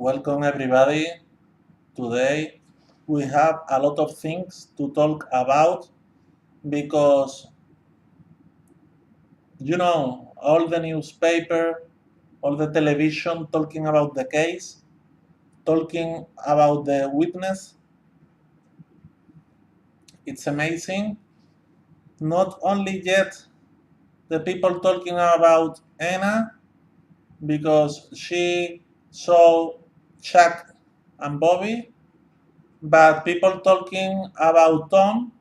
Welcome everybody. Today we have a lot of things to talk about because all the newspaper, all the television talking about the case, talking about the witness. It's amazing. Not only yet the people talking about Anna because she saw Chuck and Bobby, but people talking about Tom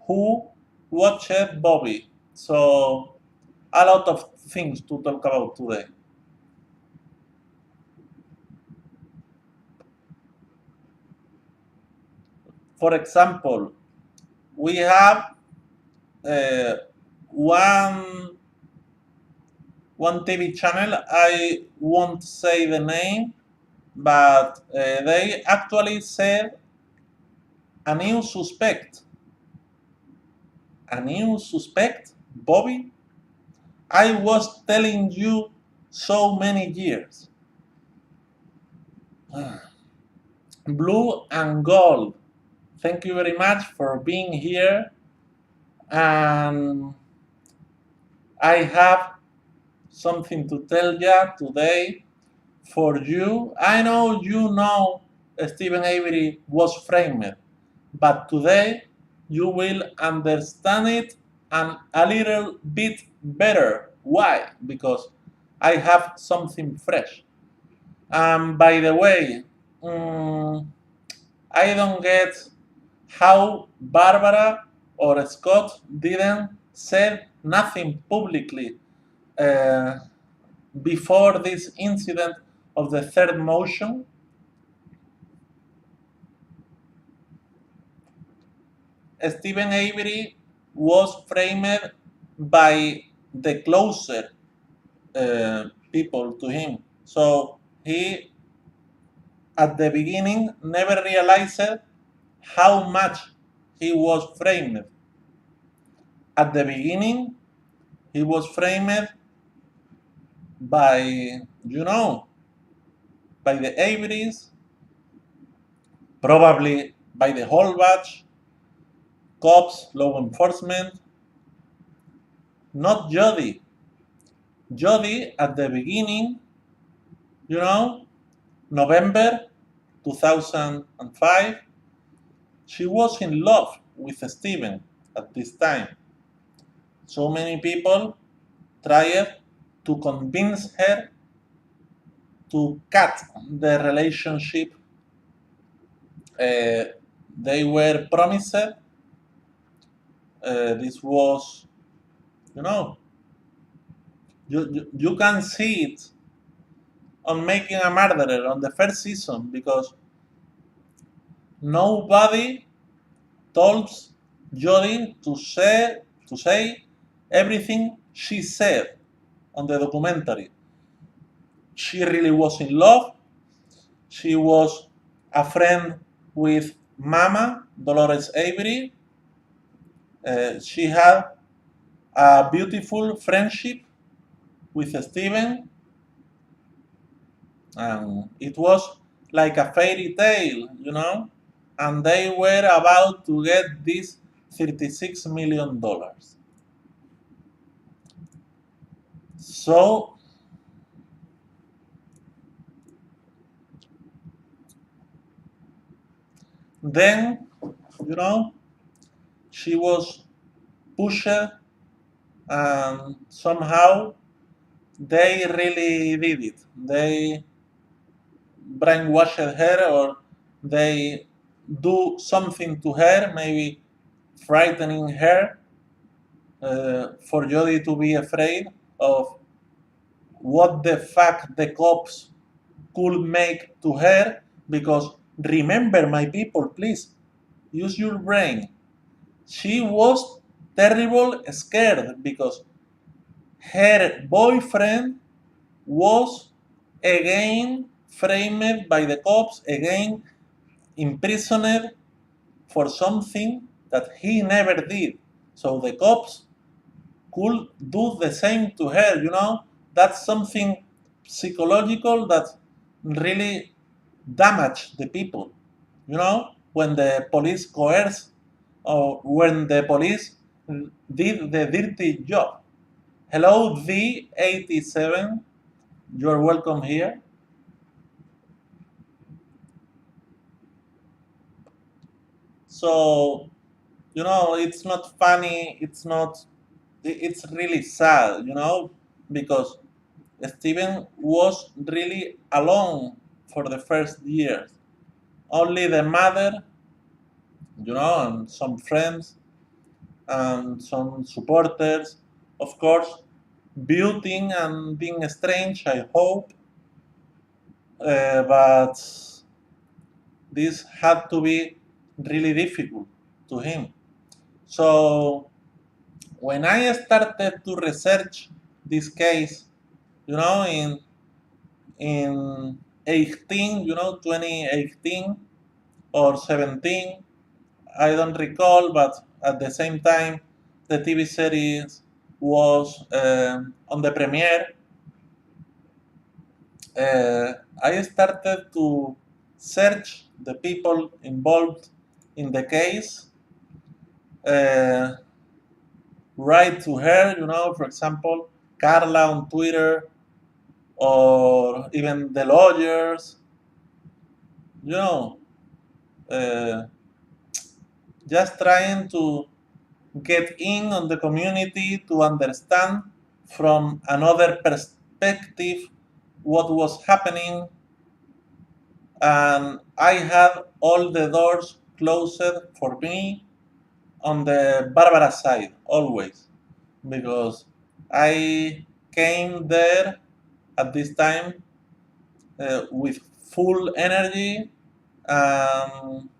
who watched Bobby. So a lot of things to talk about today. For example, we have uh, one TV channel. I won't say the name, but they actually said a new suspect. A new suspect, Bobby. I was telling you so many years. Blue and gold. Thank you very much for being here. And I have something to tell you today for you. I know you know Stephen Avery was framed, but today you will understand it and a little bit better. Why? Because I have something fresh. By the way, I don't get how Barbara or Scott didn't say nothing publicly uh, before this incident of the third motion. Stephen Avery was framed by the closer people to him. So he, at the beginning, never realized how much he was framed. At the beginning, he was framed by, by the Averys, probably by the whole batch, cops, law enforcement, not Jodi. Jodi, at the beginning, November 2005, she was in love with Stephen at this time. So many people tried to convince her to cut the relationship they were promised. This was, you can see it on Making a Murderer on the first season because nobody told Jodi to say everything she said on the documentary. She really was in love. She was a friend with Mama, Dolores Avery. She had a beautiful friendship with Stephen. And it was like a fairy tale, and they were about to get this $36 million. So then, she was pushed, and somehow they really did it. They brainwashed her, or they do something to her, maybe frightening her, for Jodi to be afraid of what the fuck the cops could make to her. Because remember, my people, please use your brain. She was terrible scared because her boyfriend was again framed by the cops, again imprisoned for something that he never did. So the cops could do the same to her, That's something psychological that really damage the people. When the police coerce or when the police did the dirty job. Hello, V87. You're welcome here. So, it's not funny. It's really sad, because Steven was really alone for the first years. Only the mother, and some friends and some supporters, of course, building and being strange, I hope. But this had to be really difficult to him. So when I started to research this case, in 18, 2018 or 17, I don't recall, but at the same time, the TV series was on the premiere. I started to search the people involved in the case, uh, write to her, for example, Carla on Twitter, or even the lawyers, you know, uh, just trying to get in on the community to understand from another perspective what was happening. And I had all the doors closed for me on the Barbara side always, because I came there at this time with full energy. Um,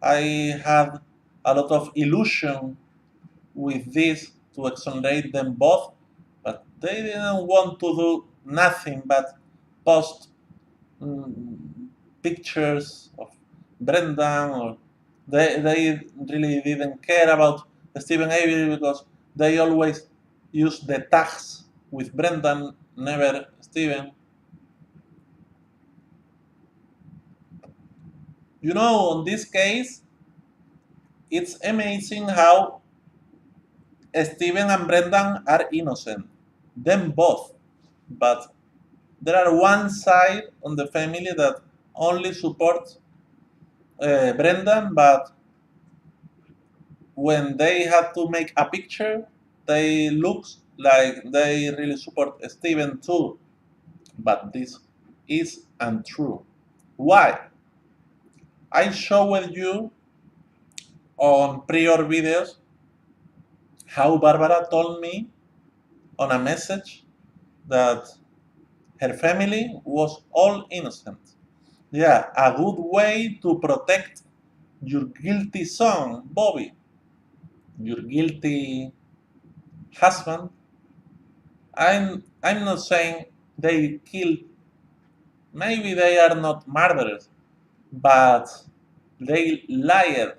I had a lot of illusion with this to exonerate them both, but they didn't want to do nothing but post mm, pictures of Brendan, or they really didn't care about Stephen Avery, because they always use the tags with Brendan, never Stephen. On this case, it's amazing how Stephen and Brendan are innocent, them both, but there are one side on the family that only supports Brendan, but when they have to make a picture, they look like they really support Steven too. But this is untrue. Why? I showed you on prior videos how Barbara told me on a message that her family was all innocent. Yeah, a good way to protect your guilty son, Bobby, your guilty husband. I'm not saying they killed. Maybe they are not murderers, but they lied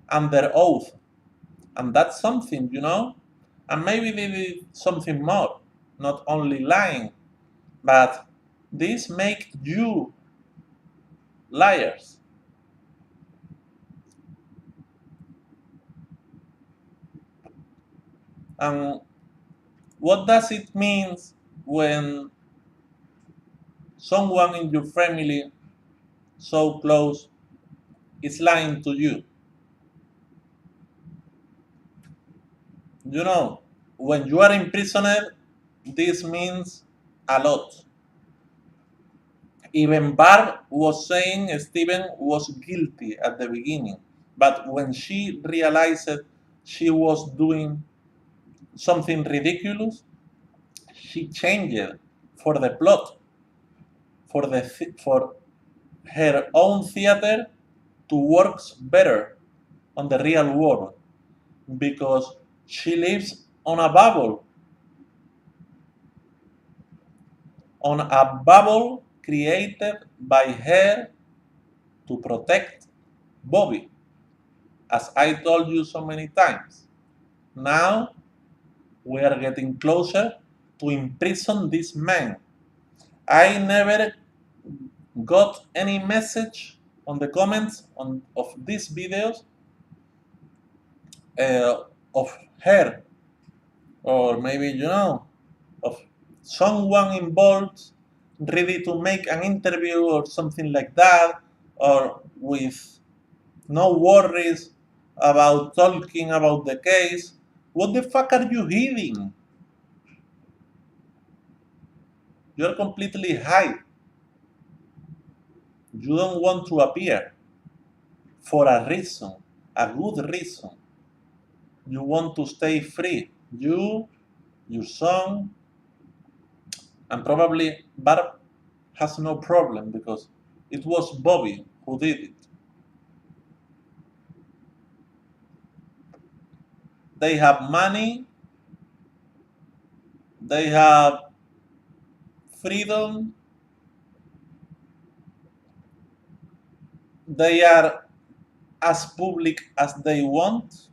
under oath, and that's something, And maybe they did something more, not only lying, but this make you liars. And what does it mean when someone in your family so close is lying to you? You know, when you are imprisoned, this means a lot. Even Barb was saying Stephen was guilty at the beginning, but when she realized she was doing something ridiculous, she changed for the plot, for her own theater to work better on the real world, because she lives on a bubble created by her to protect Bobby, as I told you so many times. Now we are getting closer to imprison this man. I never got any message on the comments of these videos of her, or maybe of someone involved ready to make an interview or something like that, or with no worries about talking about the case. What the fuck are you hiding? You're completely high. You don't want to appear for a reason, a good reason. You want to stay free. You, your son, and probably Barb has no problem because it was Bobby who did it. They have money, they have freedom, they are as public as they want.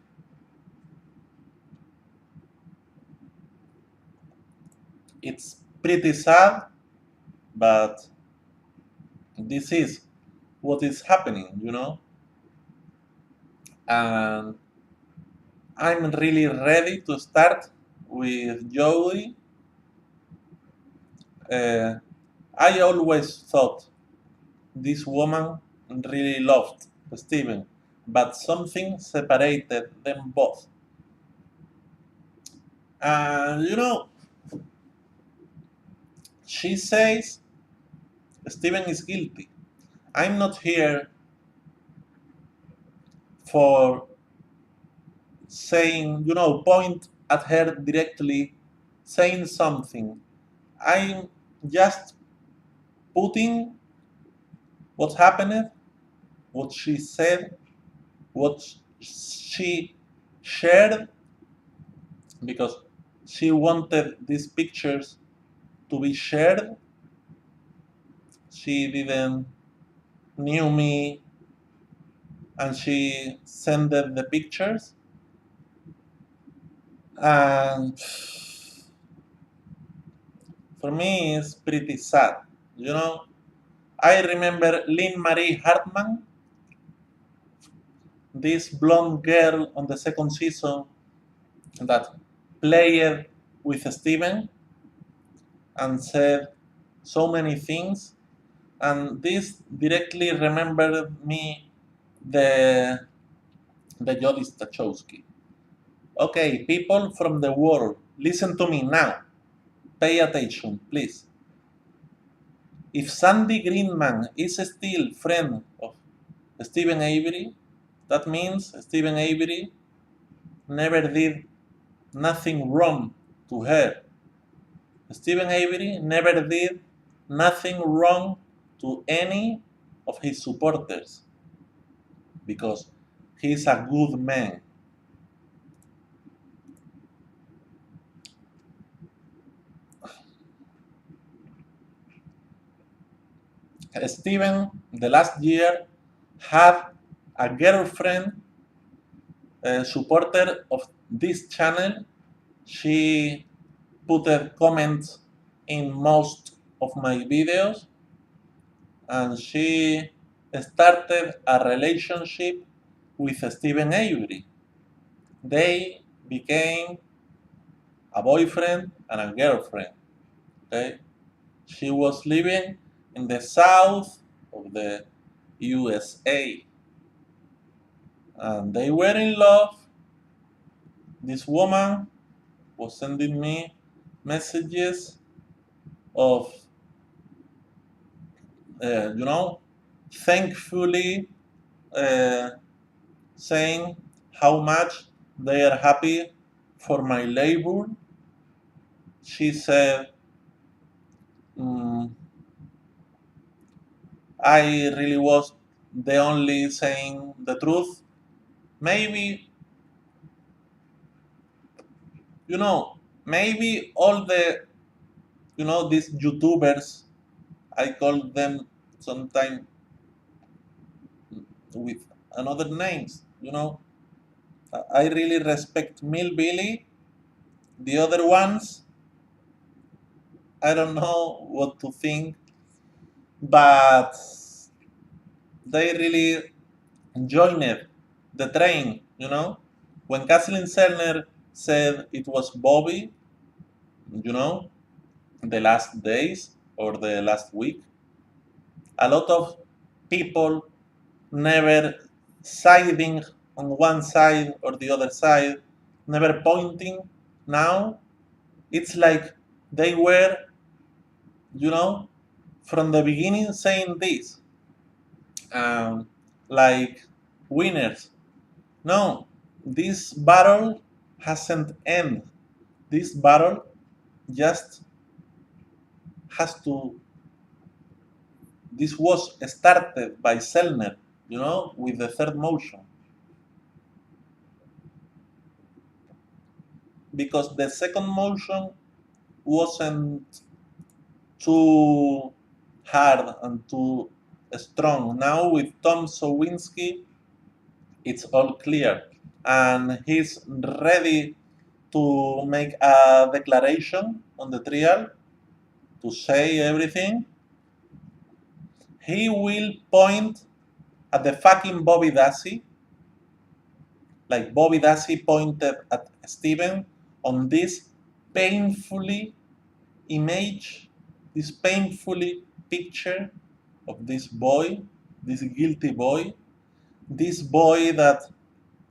It's pretty sad, but this is what is happening. And I'm really ready to start with Jodi. Uh, I always thought this woman really loved Steven, but something separated them both. And she says Steven is guilty. I'm not here for saying, point at her directly, saying something. I'm just putting what happened, what she said, what she shared, because she wanted these pictures to be shared. She didn't knew me and she sent the pictures. And for me, it's pretty sad. You know, I remember Lynn Marie Hartman, this blonde girl on the second season that played with Steven and said so many things. And this directly remembered me the Jodi Stachowski. Okay, people from the world, listen to me now. Pay attention, please. If Sandy Greenman is still friend of Stephen Avery, that means Stephen Avery never did nothing wrong to her. Stephen Avery never did nothing wrong to any of his supporters because he's a good man. Stephen, the last year, had a girlfriend, a supporter of this channel. She put a comment in most of my videos, and she started a relationship with Stephen Avery. They became a boyfriend and a girlfriend. Okay, she was living in the south of the USA, and they were in love. This woman was sending me messages of, thankfully uh, saying how much they are happy for my labor. She said, mm, I really was the only saying the truth. Maybe, maybe all these YouTubers, I call them sometimes with another names, I really respect Mill Billy. The other ones, I don't know what to think. but they really joined the train, you know? When Kathleen Zellner said it was Bobby, you know, the last days or the last week, a lot of people never siding on one side or the other side, never pointing. Now it's like they were, you know, from the beginning saying this, um, like winners. No, this battle hasn't ended. This battle just has to. This was started by Zellner, you know, with the third motion, because the second motion wasn't too hard and too strong. Now with Tom Sowinski, it's all clear, and he's ready to make a declaration on the trial to say everything. He will point at the fucking Bobby Dassey, like Bobby Dassey pointed at Steven on this painfully image, this painfully picture of this boy, this guilty boy, this boy that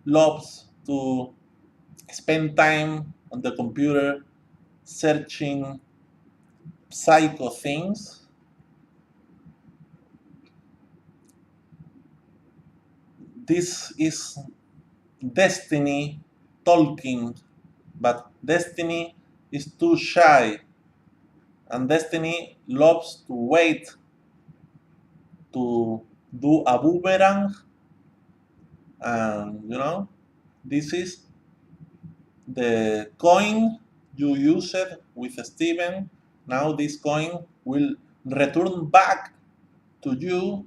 loves to spend time on the computer searching psycho things. This is Destiny talking, but Destiny is too shy, and Destiny loves to wait to do a boomerang, and you know, this is the coin you used with Steven. Now this coin will return back to you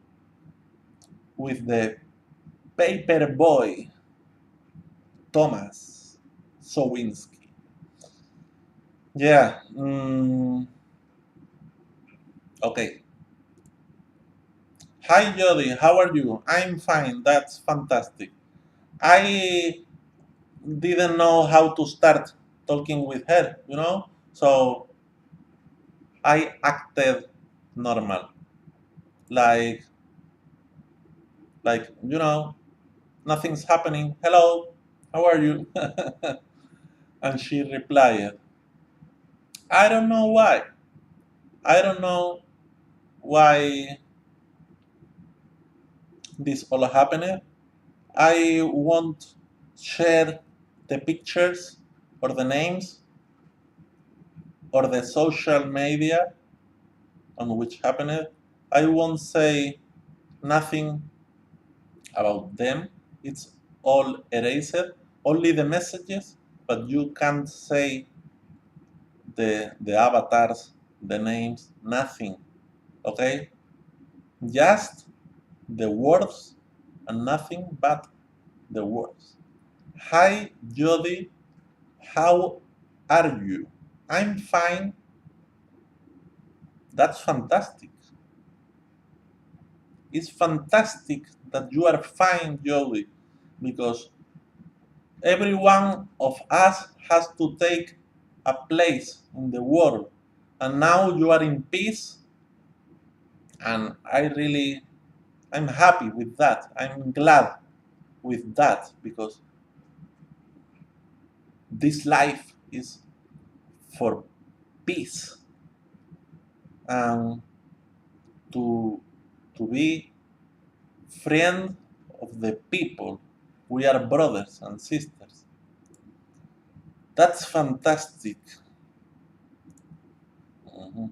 with the paper boy Thomas Sowinski. Yeah. Okay. Hi Jodi, how are you? I'm fine. That's fantastic. I didn't know how to start talking with her, you know? So I acted normal. Like you know, nothing's happening. Hello, how are you? And she replied, I don't know why. I don't know why this all happened. I won't share the pictures or the names or the social media on which happened. I won't say nothing about them. It's all erased. Only the messages, but you can't say the avatars, the names, nothing. Okay? Just the words and nothing but the words. Hi Jodi, how are you? I'm fine. That's fantastic. It's fantastic that you are fine, Jodi, because every one of us has to take a place in the world. And now you are in peace, and I'm happy with that. I'm glad with that because this life is for peace and to be friend of the people. We are brothers and sisters. That's fantastic. Mhm.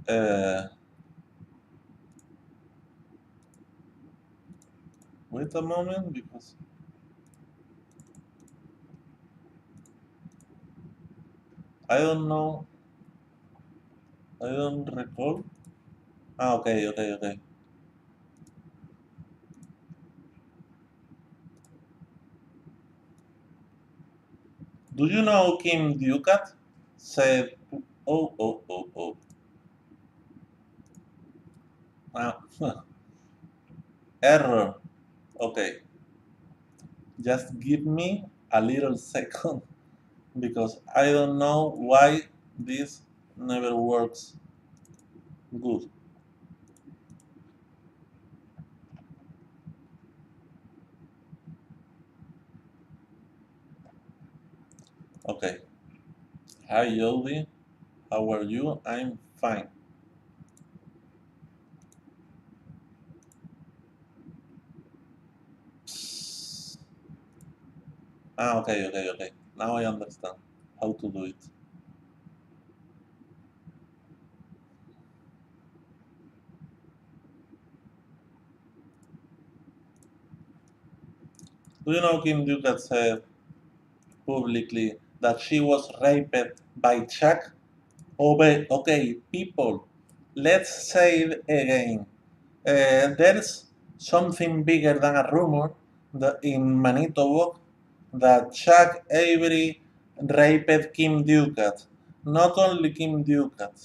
Uh, Wait a moment because I don't know. I don't recall. Ah, okay, okay, okay. Do you know Kim Ducat? Said, oh, oh, oh, oh. Ah, error. Okay, just give me a little second because I don't know why this never works good. Okay, hi Jodi, how are you? I'm fine. Okay, okay, okay. Now I understand how to do it. Do you know Kim Ducat said publicly that she was raped by Chuck? Okay, okay, people, let's say it again. There's something bigger than a rumor that in Manitowoc that Chuck Avery raped Kim Ducat. Not only Kim Ducat.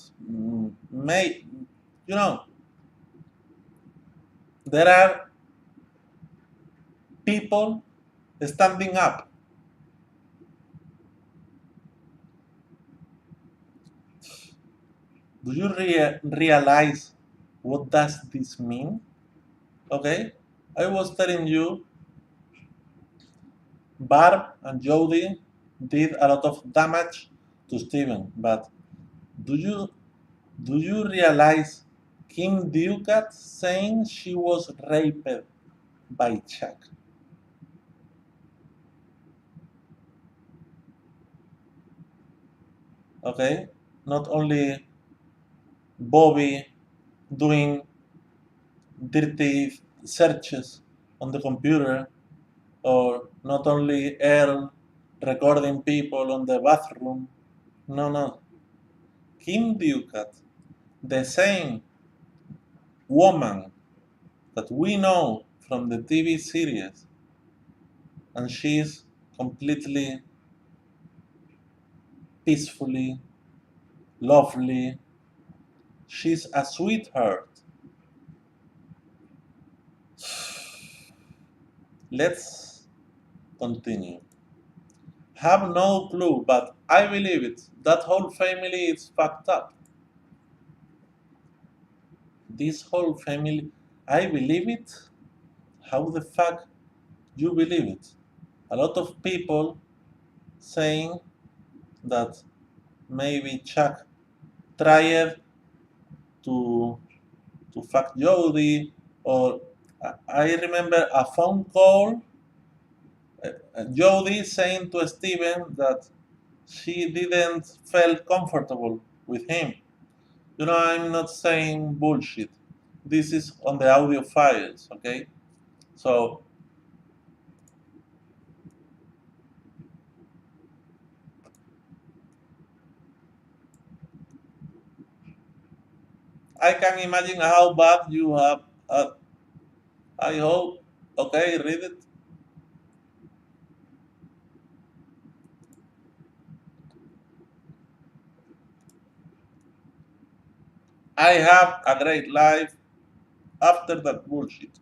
May, you know, there are people standing up. Do you realize what does this mean? Okay, I was telling you, Barb and Jody did a lot of damage to Steven, but do you do you realize Kim Ducat saying she was raped by Chuck? Okay, not only Bobby doing dirty searches on the computer, or not only Earl recording people on the bathroom. No, no. Kim Ducat, the same woman that we know from the TV series, and she's completely peacefully lovely. She's a sweetheart. Let's continue. Have no clue, but I believe it. That whole family is fucked up. This whole family, I believe it. How the fuck you believe it? A lot of people saying that maybe Chuck tried to fuck Jody, or I remember a phone call, Jody saying to Steven that she didn't feel comfortable with him. You know, I'm not saying bullshit. This is on the audio files, okay? So I can imagine how bad you have. I hope. Okay, read it. I have a great life after that bullshit.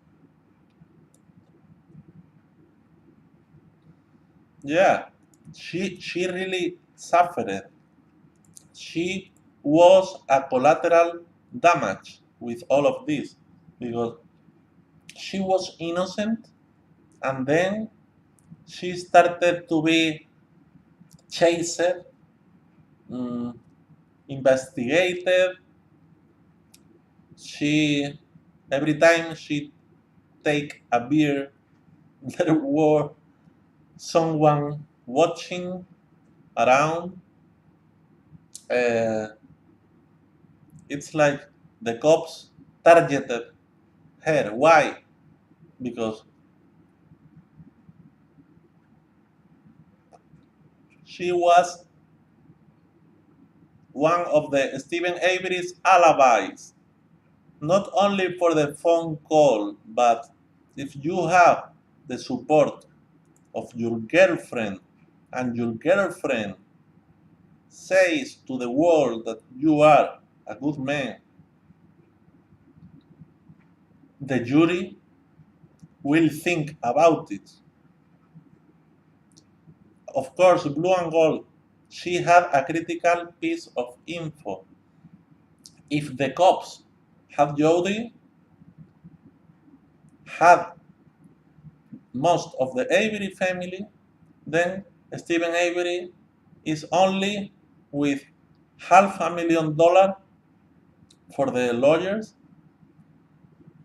Yeah, she really suffered. She was a collateral damage with all of this because she was innocent, and then she started to be chased, mm, investigated. She every time she take a beer, there were someone watching around. Uh, it's like the cops targeted her. Why? Because she was one of the Stephen Avery's alibis, not only for the phone call, but if you have the support of your girlfriend and your girlfriend says to the world that you are a good man, the jury will think about it. Of course, Blue and Gold, she had a critical piece of info. If the cops had Jodi, had most of the Avery family, then Stephen Avery is only with $500,000 for the lawyers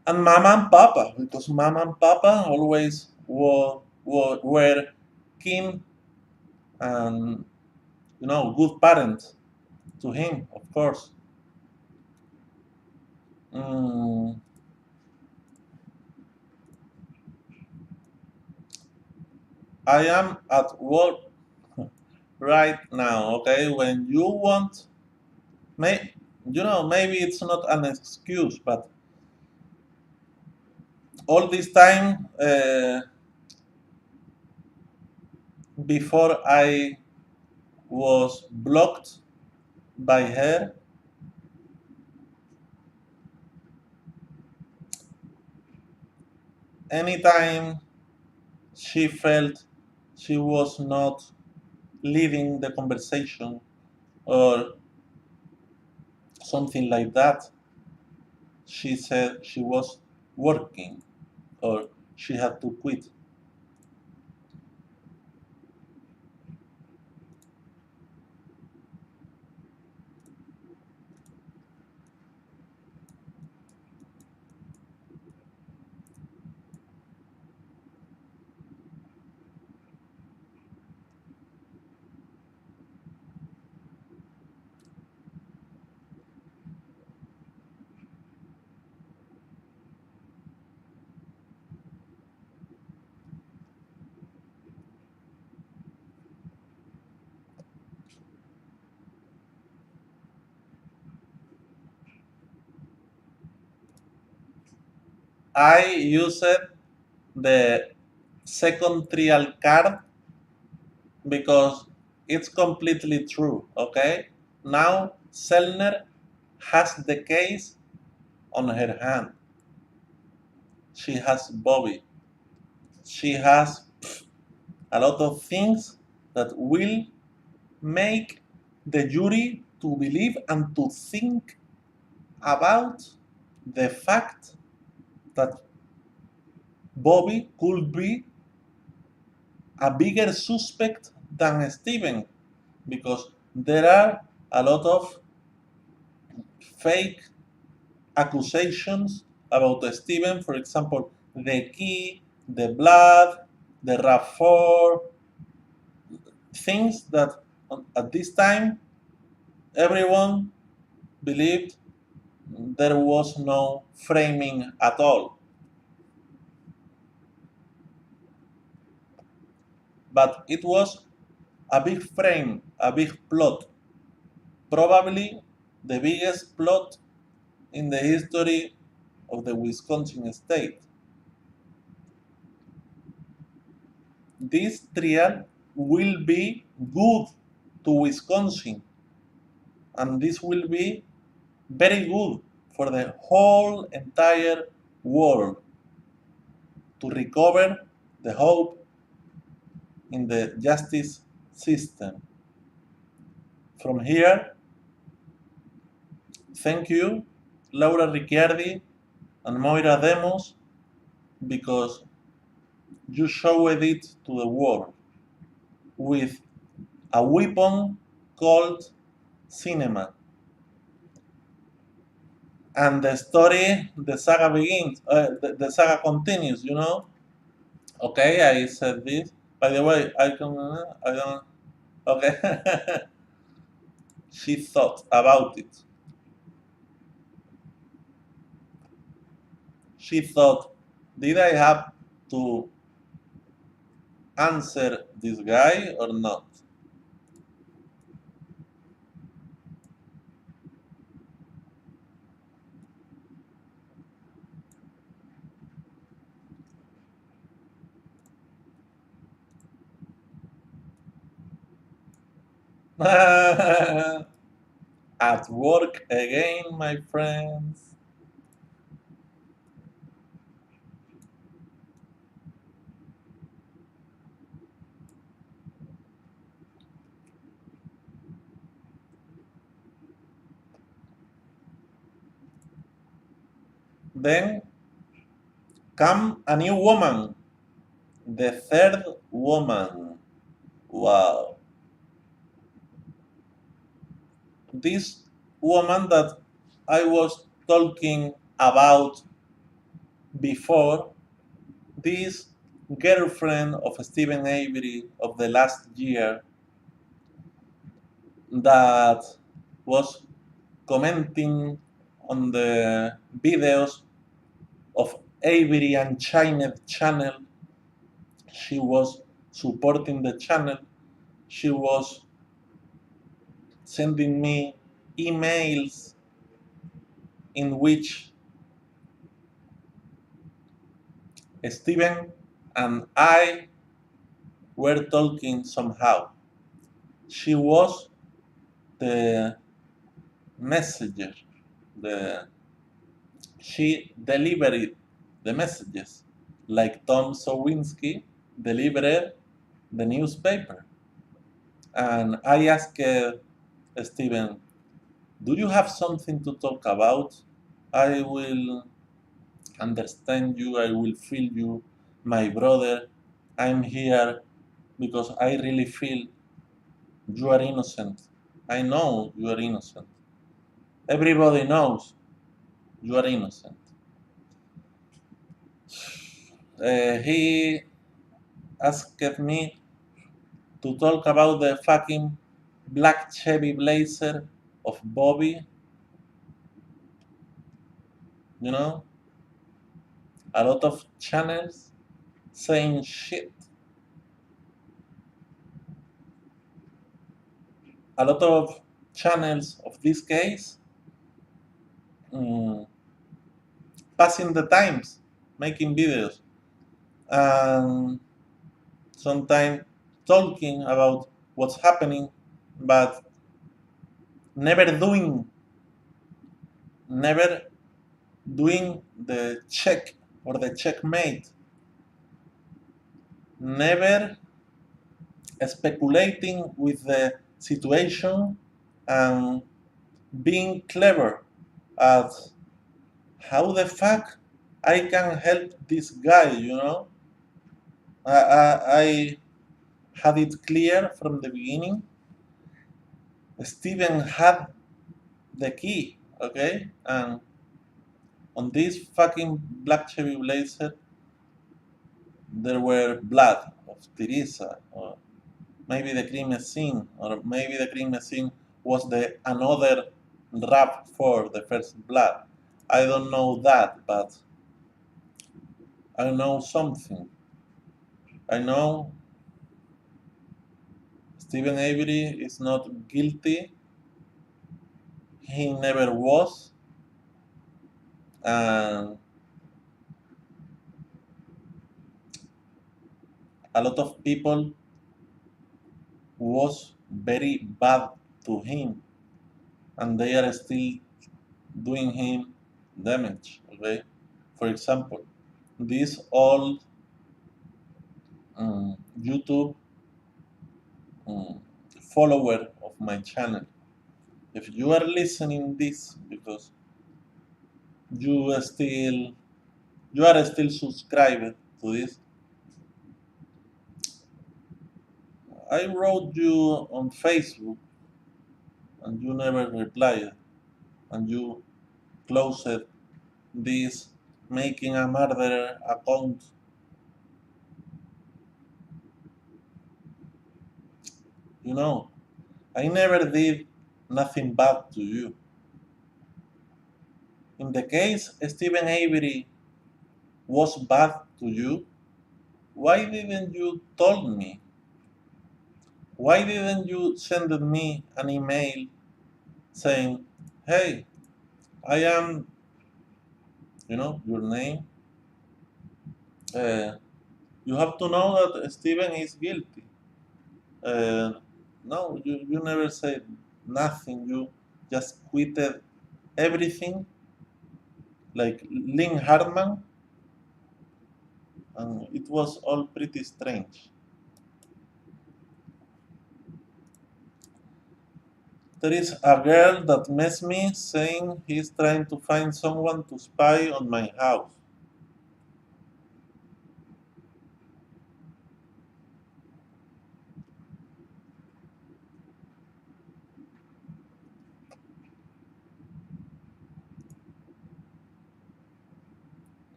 and Mama and Papa, because Mama and Papa always were keen and good parents to him, of course. Mm, I am at work right now. Okay, when you want, maybe it's not an excuse, but all this time before I was blocked by her, anytime she felt she was not leading the conversation or something like that, she said she was working or she had to quit. I used the second trial card because it's completely true. Okay, now Zellner has the case on her hand. She has Bobby. She has a lot of things that will make the jury to believe and to think about the fact that Bobby could be a bigger suspect than Steven because there are a lot of fake accusations about Steven. For example, the key, the blood, the RAV4, things that at this time everyone believed there was no framing at all. But it was a big frame, a big plot, probably the biggest plot in the history of the Wisconsin state. This trial will be good to Wisconsin, and this will be very good for the whole entire world to recover the hope in the justice system. From here, thank you, Laura Ricciardi and Moira Demos, because you showed it to the world with a weapon called cinema. And the story, the saga begins, the saga continues. Okay, I said this. By the way, I don't, okay. She thought about it. She thought, did I have to answer this guy or not? At work again, my friends. Then come a new woman, the third woman. Wow. This woman that I was talking about before, this girlfriend of Stephen Avery of the last year that was commenting on the videos of Avery and China channel. She was supporting the channel. She was sending me emails in which Steven and I were talking somehow. She was the messenger. The she delivered the messages like Tom Sowinski delivered the newspaper. And I asked Steven, do you have something to talk about? I will understand you, I will feel you, my brother. I'm here because I really feel you are innocent. I know you are innocent. Everybody knows you are innocent. He asked me to talk about the fucking black Chevy Blazer of Bobby. You know, a lot of channels saying shit. A lot of channels of this case mm, passing the times, making videos, and sometimes talking about what's happening, but never doing, never doing the check or the checkmate, never speculating with the situation and being clever at how the fuck I can help this guy, you know? I had it clear from the beginning. Steven had the key, okay? And on this fucking black Chevy Blazer, there were blood of Teresa, or maybe the crime scene, or maybe the crime scene was the another rap for the first blood. I don't know that, but I know something. I know Stephen Avery is not guilty. He never was, and a lot of people was very bad to him, and they are still doing him damage. Okay, for example, this old YouTube um, follower of my channel. If you are listening this because you you are still subscribed to this, I wrote you on Facebook and you never replied, and you closed this making a murderer account. You know, I never did nothing bad to you. In the case Stephen Avery was bad to you, why didn't you told me? Why didn't you send me an email saying, hey, I am, your name? Uh, you have to know that Stephen is guilty. Uh, No, you never said nothing. You just quitted everything like Lynn Hartman, and it was all pretty strange. There is a girl that messaged me saying he's trying to find someone to spy on my house.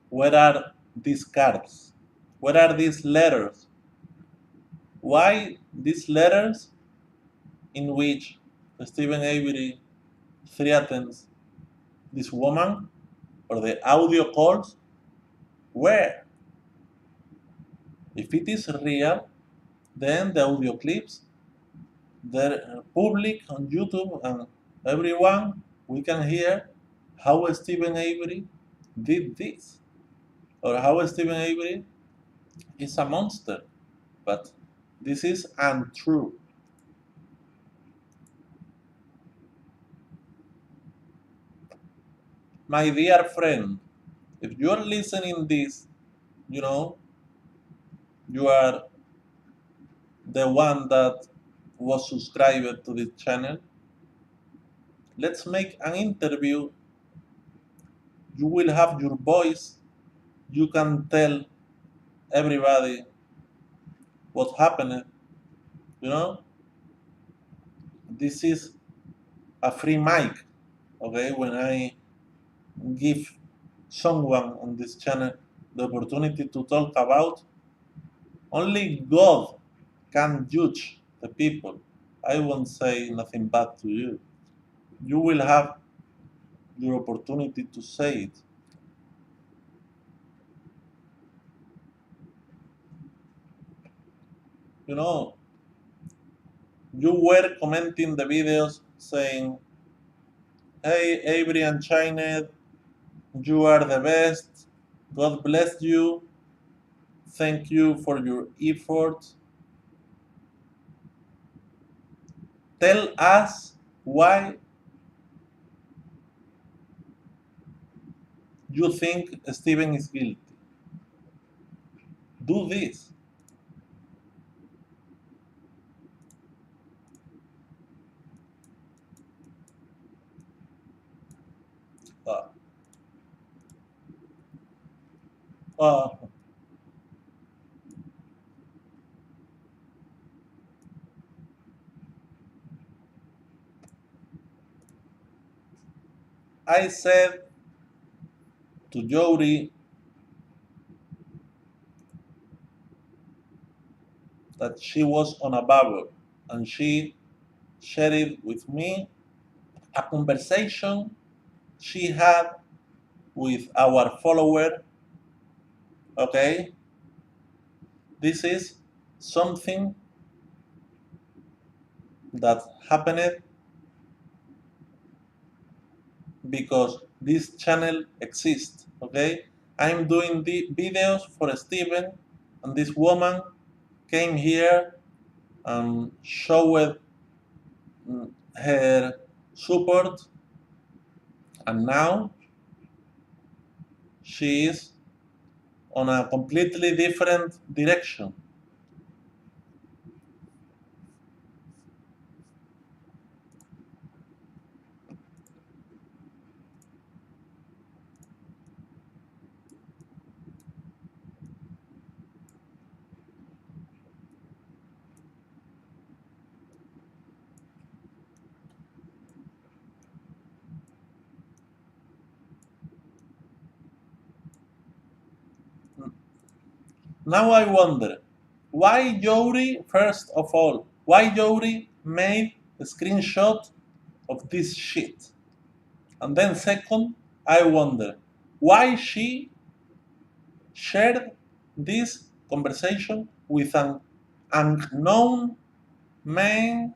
Where are these cards? Where are these letters? Why these letters in which Stephen Avery threatens this woman, or the audio calls? Where? If it is real, then the audio clips, they're public on YouTube, and everyone, we can hear how Stephen Avery did this, or how Stephen Avery is a monster. But this is untrue. My dear friend, if you are listening this, you know, you are the one that was subscribed to this channel. Let's make an interview. You will have your voice. You can tell everybody what happened. You know, this is a free mic. Okay, when I give someone on this channel the opportunity to talk about, only God can judge the people. I won't say nothing bad to you. You will have your opportunity to say it. You know, you were commenting the videos saying, "Hey, Avery and China, you are the best. God bless you. Thank you for your effort. Tell us why you think Steven is guilty. Do this." Uh, uh, I said to Jodi that she was on a bubble, and she shared with me a conversation she had with our follower. Okay, this is something that happened because this channel exists. Okay, I'm doing the videos for Steven, and this woman came here and showed her support, and now she is on a completely different direction. Now I wonder why Jodi, first of all, why Jodi made a screenshot of this shit. And then second, I wonder why she shared this conversation with an unknown man.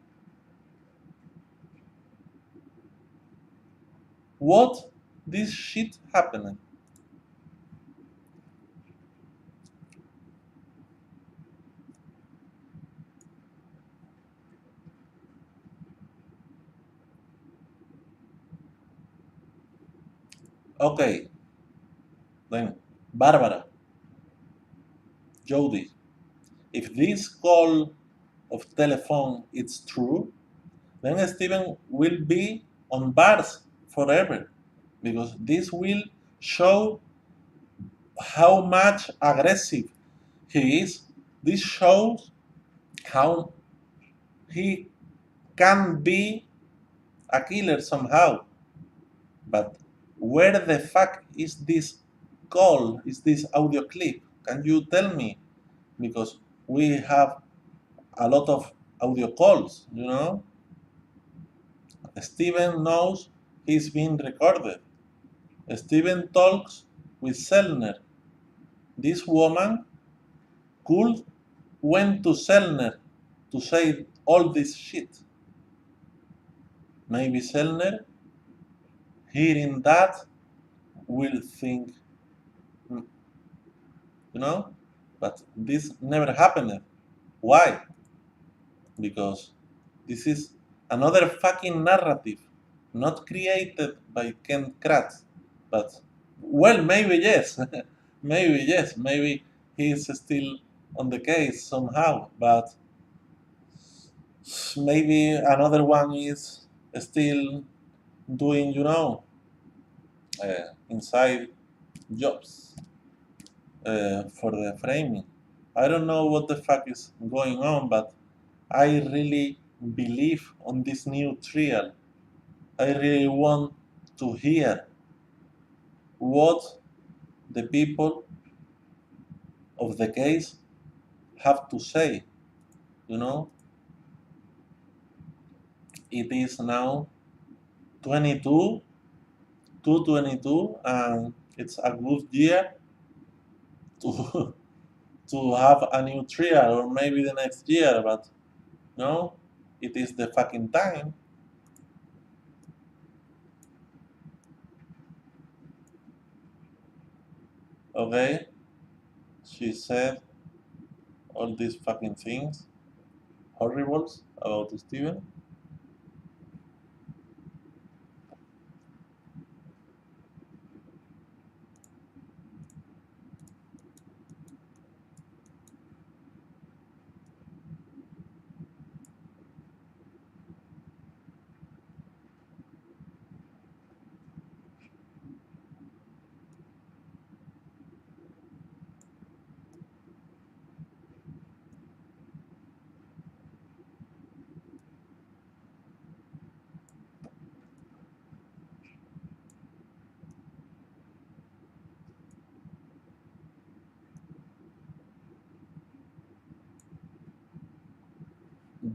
What this shit happened? Okay, then Barbara, Jodi, if this call of telephone is true, then Steven will be on bars forever because this will show how much aggressive he is. This shows how he can be a killer somehow. But where the fuck is this call? Is this audio clip? Can you tell me? Because we have a lot of audio calls, you know? Steven knows he's being recorded. Steven talks with Zellner. This woman could went to Zellner to say all this shit. Maybe Zellner, hearing that, will think, "Hmm, you know, but this never happened. Why? Because this is another fucking narrative, not created by Ken Kratz, but well, maybe yes, maybe yes, maybe he's still on the case somehow, but maybe another one is still doing, inside jobs for the framing. I don't know what the fuck is going on, but I really believe on this new trial. I really want to hear what the people of the case have to say. You know, it is now 22, 222, and it's a good year to to have a new trial, or maybe the next year, but no, it is the fucking time. Okay, she said all these fucking things, horribles about Steven.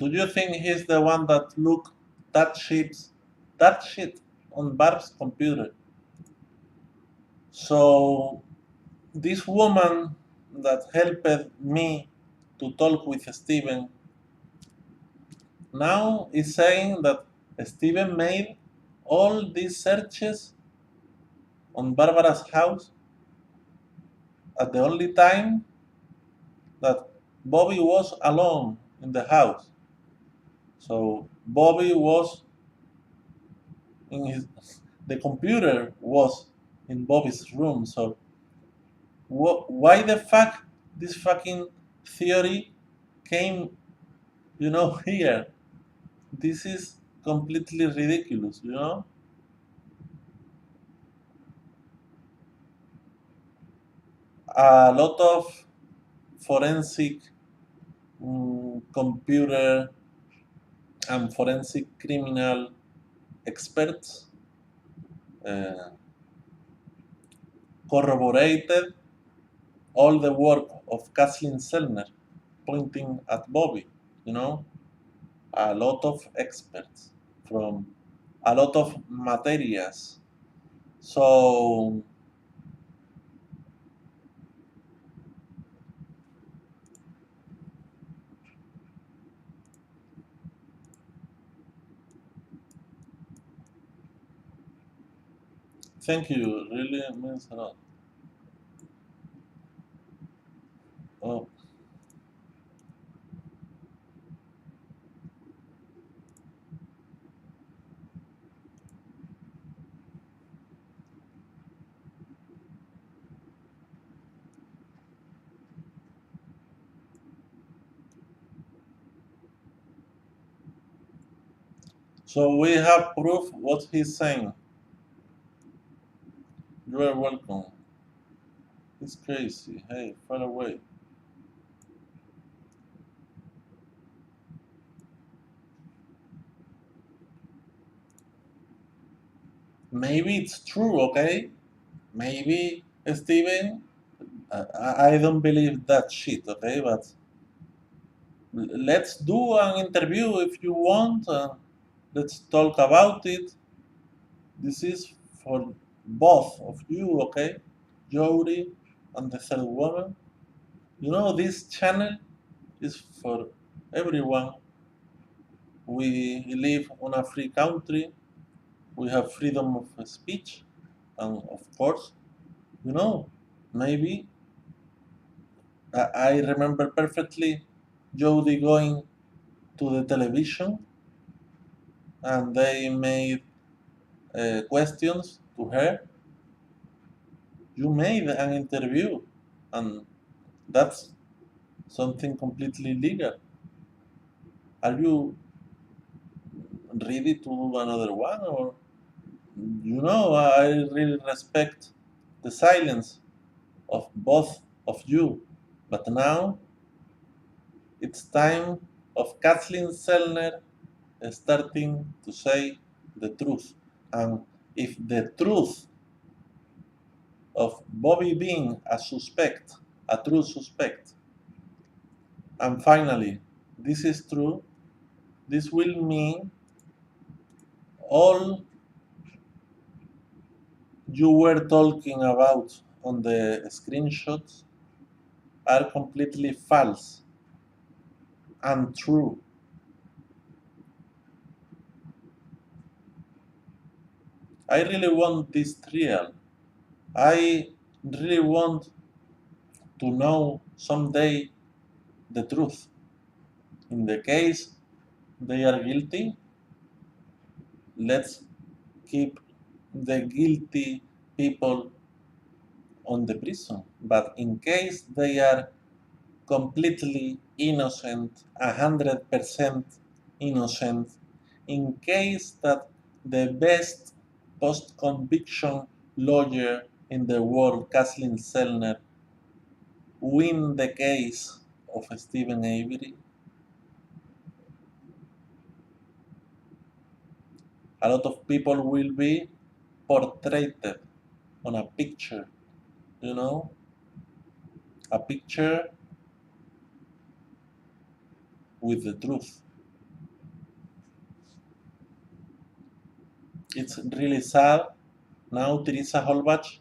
Do you think he's the one that looked that shit on Barb's computer? So this woman that helped me to talk with Steven now is saying that Steven made all these searches on Barbara's house at the only time that Bobby was alone in the house. So Bobby was in his the computer was in Bobby's room. So why the fuck this fucking theory came, here? This is completely ridiculous, A lot of forensic computer and forensic criminal experts uh, corroborated all the work of Kathleen Zellner pointing at Bobby, you know, a lot of experts from a lot of materias. So, thank you, really means a lot. Oh, So we have proof what he's saying. You are welcome. It's crazy. Hey, far away. Maybe it's true, okay? Maybe, Steven, I don't believe that shit, okay? But let's do an interview if you want. Let's talk about it. This is for both of you, okay? Jodi and the third woman. You know, this channel is for everyone. We live on a free country. We have freedom of speech. And of course, you know, maybe I remember perfectly Jodi going to the television and they made questions to her. You made an interview, and that's something completely legal. Are you ready to do another one? Or, you know, I really respect the silence of both of you. But now it's time of Kathleen Zellner starting to say the truth. And if the truth of Bobby being a suspect, a true suspect, and finally, this is true, this will mean all you were talking about on the screenshots are completely false and true. I really want this real. I really want to know someday the truth. In the case they are guilty, let's keep the guilty people on the prison. But in case they are completely innocent, 100% innocent, in case that the best post-conviction lawyer in the world, Kathleen Zellner, win the case of Stephen Avery, a lot of people will be portrayed on a picture, you know, a picture with the truth. It's really sad. Now Teresa Holbach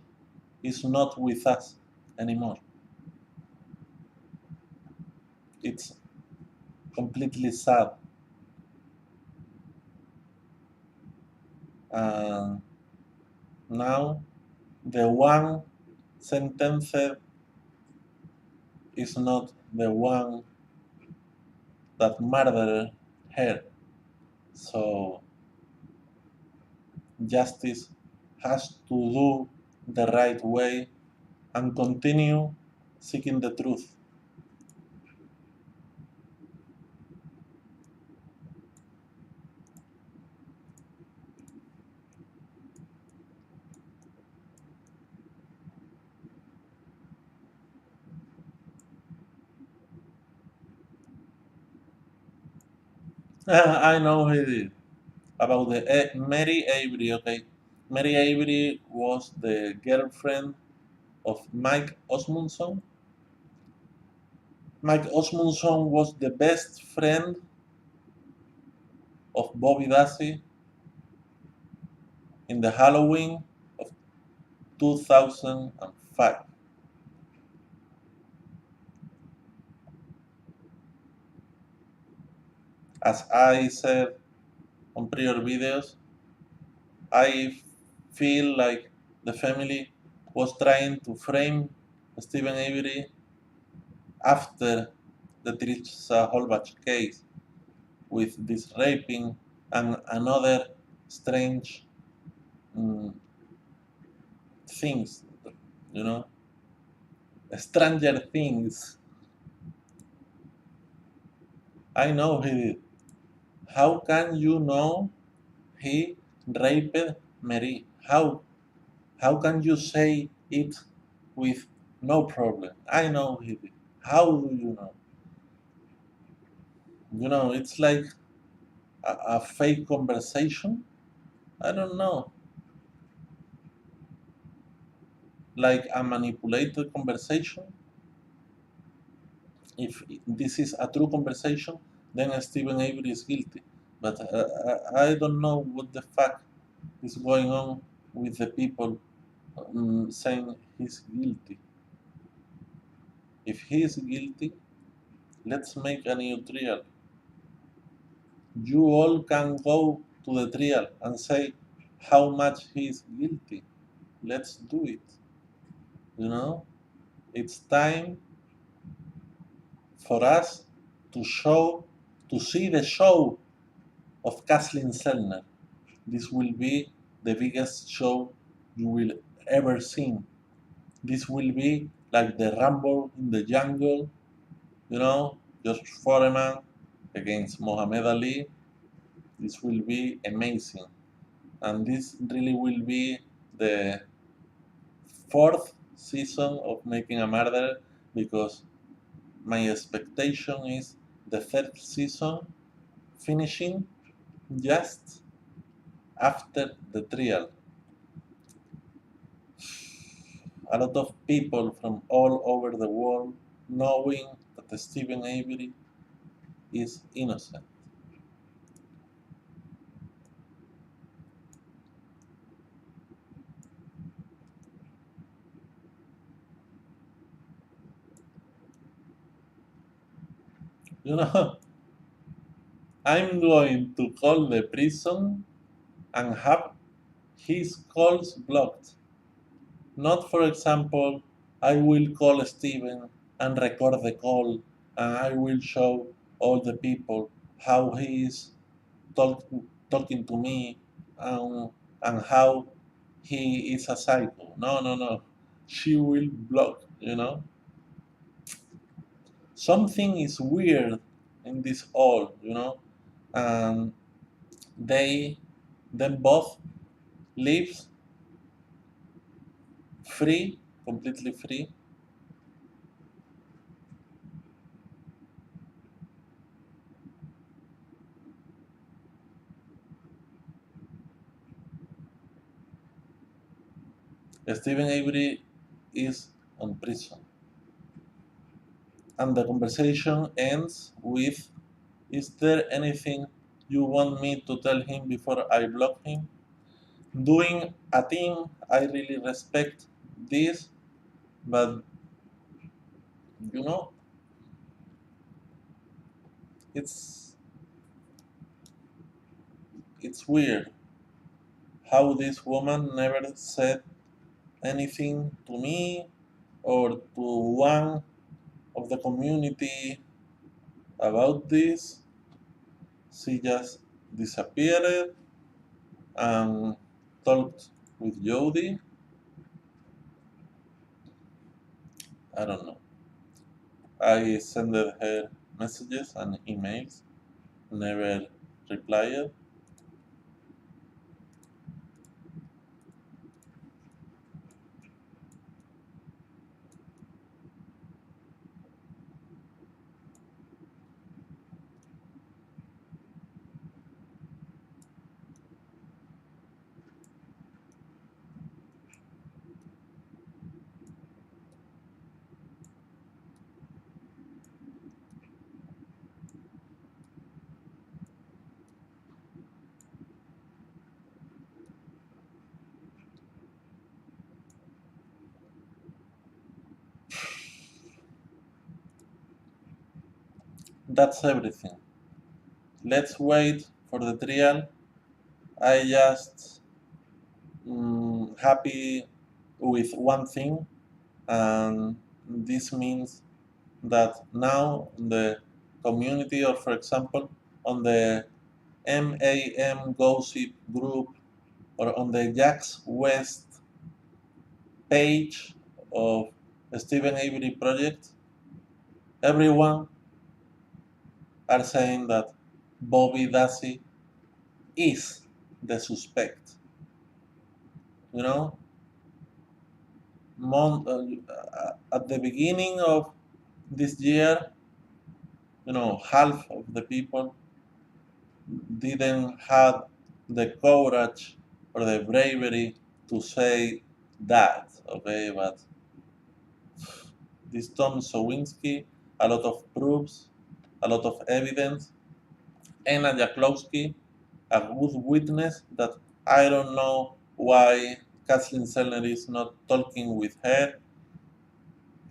is not with us anymore. It's completely sad. And now the one sentenced is not the one that murdered her. So justice has to do the right way and continue seeking the truth. I know he did. About the Mary Avery, okay. Mary Avery was the girlfriend of Mike Osmundson. Mike Osmundson was the best friend of Bobby Dassey in the Halloween of 2005. As I said on prior videos, I feel like the family was trying to frame Stephen Avery after the Teresa Holbach case with this raping and another strange mm, things, you know, stranger things. I know he did. How can you know he raped Mary. How can you say it with no problem? I know he did. How do you know? It's like a fake conversation. I don't know, like a manipulated conversation. If this is a true conversation, then Stephen Avery is guilty. But I don't know what the fuck is going on with the people saying he's guilty. If he is guilty, let's make a new trial. You all can go to the trial and say how much he is guilty. Let's do it. You know, it's time for us to show, to see the show of Kathleen Zellner. This will be the biggest show you will ever see. This will be like the Rumble in the jungle, George Foreman against Muhammad Ali. This will be amazing. And this really will be the fourth season of Making a Murderer, because my expectation is the third season finishing just after the trial. A lot of people from all over the world knowing that Stephen Avery is innocent. You know, I'm going to call the prison and have his calls blocked. Not, for example, I will call Steven and record the call, and I will show all the people how he is talking to me, and how he is a psycho. No, no, no. She will block. Something is weird in this all. And they then both lives free, completely free. Stephen Avery is on prison. And the conversation ends with, is there anything you want me to tell him before I block him? Doing a thing I really respect this, but you know, it's it's weird how this woman never said anything to me or to one of the community about this. She just disappeared and talked with Jodi. I don't know. I sent her messages and emails, never replied. That's everything. Let's wait for the trial. I just happy with one thing, and this means that now the community, or for example, on the MAM gossip group, or on the Jax West page of the Stephen Avery project, everyone are saying that Bobby Dassey is the suspect. You know, at the beginning of this year, half of the people didn't have the courage or the bravery to say that, okay? But this Tom Sowinski, a lot of proofs, a lot of evidence, and a Jaklowski, a good witness that I don't know why Kathleen Zellner is not talking with her,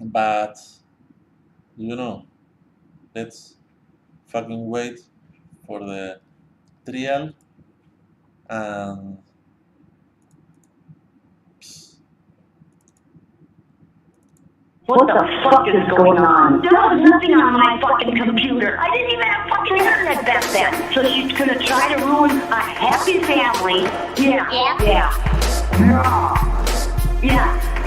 but let's fucking wait for the trial and What the fuck is going on? There was nothing on my fucking computer. I didn't even have fucking internet back then. So she's gonna try to ruin a happy family. Yeah. Yeah. Yeah. Yeah.